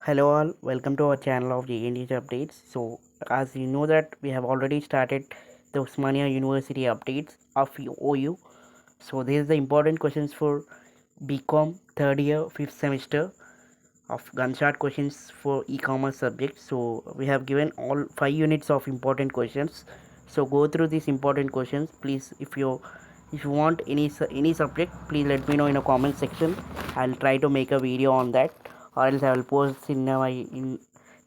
Hello all, welcome to our channel of GNDH updates. So as you know that we have already started the Osmania University updates of OU. So this is the important questions for BCom third year 5th semester of gunshot questions for e-commerce subject. So we have given all 5 units of important questions. So go through these important questions. Please, if you want any subject, please let me know in a comment section. I'll try to make a video on that, or else I will post in my in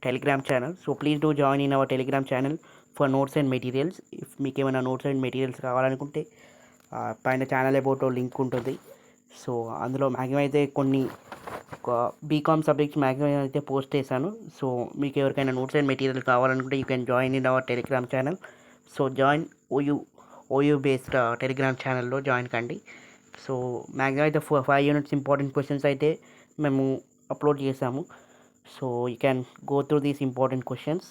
Telegram channel. So please do join in our Telegram channel for notes and materials. If మీకు ఏమైనా notes and materials కావాలనుకుంటే పైన channel about link ఉంటుంది. So అందులో maximum అయితే కొన్ని ఒక BCom subjects maximum అయితే పోస్ట్ చేశాను. సో మీకు ఎవరికైనా నోట్స్ అండ్ మెటీరియల్ కావాలనుకుంటే you can join in our Telegram channel. So join OU based Telegram ఛానల్లో జాయిన్ కండి. సో మ్యాక్సిమం అయితే 5 units ఇంపార్టెంట్ క్వశ్చన్స్ అయితే మేము అప్లోడ్ చేసాము. So you can go through these important questions.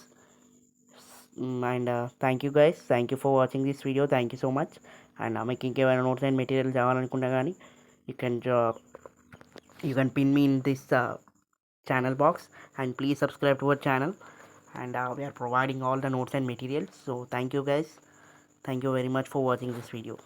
And thank you guys, thank you for watching this video, thank you so much. And మీకు ఇంకేమైనా notes and material కావాలనుకున్నా కానీ you can you can pin me in this channel box, and please subscribe to our channel. And we are providing all the notes and materials. So thank you guys, thank you very much for watching this video.